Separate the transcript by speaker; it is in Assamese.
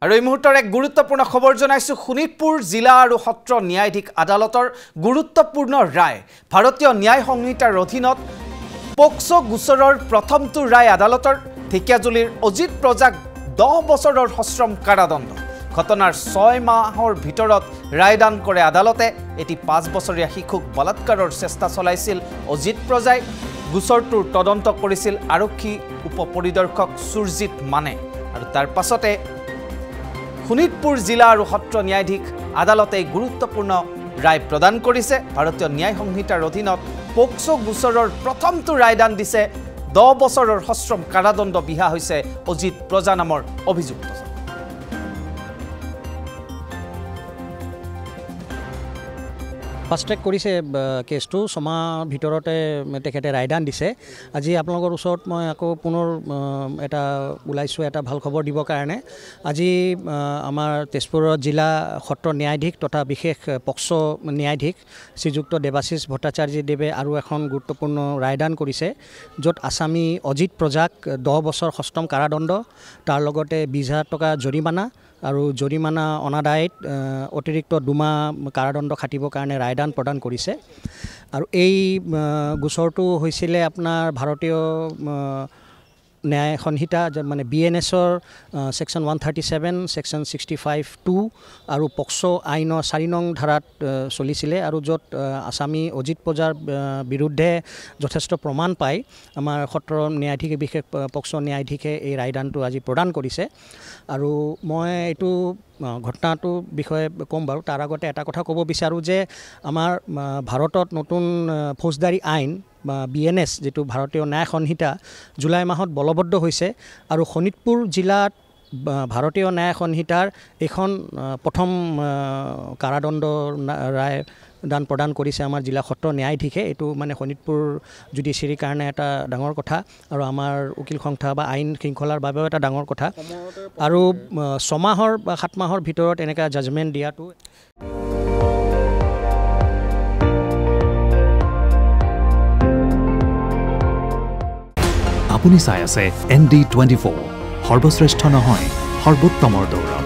Speaker 1: আৰু এই মুহূৰ্তৰ এক গুৰুত্বপূৰ্ণ খবৰ জনাইছো শোণিতপুৰ জিলা আৰু সত্ৰ ন্যায়াধীশ আদালতৰ গুৰুত্বপূৰ্ণ ৰায় ভাৰতীয় ন্যায় সংহিতাৰ অধীনত পক্সো গোচৰৰ প্ৰথমটো ৰায় আদালতৰ ঢেকিয়াজুলিৰ অজিত প্ৰজাক 10 বছৰৰ সশ্ৰম কাৰাদণ্ড ঘটনাৰ 6 মাহৰ ভিতৰত ৰায়দান কৰে আদালতে এটি 5 বছৰীয়া শিশুক বলাৎকাৰৰ চেষ্টা চলাইছিল অজিত প্ৰজাই গোচৰটোৰ তদন্ত কৰিছিল আৰক্ষী উপপৰিদৰ্শক সুৰজিত মানে আৰু তাৰ পাছতে শোণিতপুৰ জিলা আৰু সত্ৰ ন্যায়াধীশ আদালতে গুৰুত্বপূৰ্ণ ৰায় প্ৰদান কৰিছে ভাৰতীয় ন্যায় সংহিতাৰ অধীনত পক্সো গোচৰৰ প্ৰথমটো ৰায়দান দিছে 10 বছৰৰ সশ্ৰম কাৰাদণ্ড বিহা হৈছে অজিত প্ৰজা নামৰ অভিযুক্ত
Speaker 2: ফাষ্ট ট্ৰেক কৰিছে কেছটো ছমাহ ভিতৰতে তেখেতে ৰায়দান দিছে আজি আপোনালোকৰ ওচৰত মই আকৌ পুনৰ এটা ওলাইছোঁ এটা ভাল খবৰ দিবৰ কাৰণে আজি আমাৰ তেজপুৰৰ জিলা সত্ৰ ন্যায়াধীশ তথা বিশেষ পক্সো ন্যায়াধীশ শ্ৰীযুক্ত দেৱাশিষ ভট্টাচাৰ্য দেৱে আৰু এখন গুৰুত্বপূৰ্ণ ৰায়দান কৰিছে য'ত আসামী অজিত প্ৰজাক 10 বছৰ সশ্ৰম কাৰাদণ্ড তাৰ লগতে 20,000 টকা জৰিমনা আৰু জৰিমনা অনাদায়ত অতিৰিক্ত 2 মাহ কাৰাদণ্ড খাটিবৰ কাৰণে ৰায়দান প্ৰদান কৰিছে আৰু এই গোচৰটো হৈছিলে আপোনাৰ ভাৰতীয় ন্যায় সংহিতা মানে বিএনএছৰ সেকশন 137 সেকশন 65(2) আৰু পক্সো আইনৰ 4 নং ধাৰাত চলিছিলে আৰু য'ত আসামী অজিত প্ৰজাৰ বিৰুদ্ধে যথেষ্ট প্ৰমাণ পাই আমাৰ সত্ৰ ন্যায়াধীশে বিশেষ পক্সো ন্যায়াধীশে এই ৰায়দানটো আজি প্ৰদান কৰিছে আৰু মই এইটো ঘটনাটোৰ বিষয়ে ক'ম বাৰু তাৰ আগতে এটা কথা ক'ব বিচাৰোঁ যে আমাৰ ভাৰতত নতুন ফৌজদাৰী আইন বা বিএনএছ যেটো ভাৰতীয় ন্যায় সংহিতা জুলাই মাহত বলবদ্ধ হৈছে আৰু শোণিতপুৰ জিলাত ভাৰতীয় ন্যায় সংহিতাৰ এখন প্ৰথম কাৰাদণ্ড ৰায় দান প্ৰদান কৰিছে আমাৰ জিলা সত্ৰ ন্যায়াধীশে এইটো মানে শোণিতপুৰ জুডিচিয়াৰীৰ কাৰণে এটা ডাঙৰ কথা আৰু আমাৰ উকিল সংস্থা বা আইন শৃংখলাৰ বাবেও এটা ডাঙৰ কথা আৰু 6 মাহৰ বা 7 মাহৰ ভিতৰত এনেকা জাজমেন্ট দিয়াটো
Speaker 3: আপুনি চাই আছে ND24 সৰ্বশ্ৰেষ্ঠ নহয় সৰ্বোত্তমৰ দৌৰ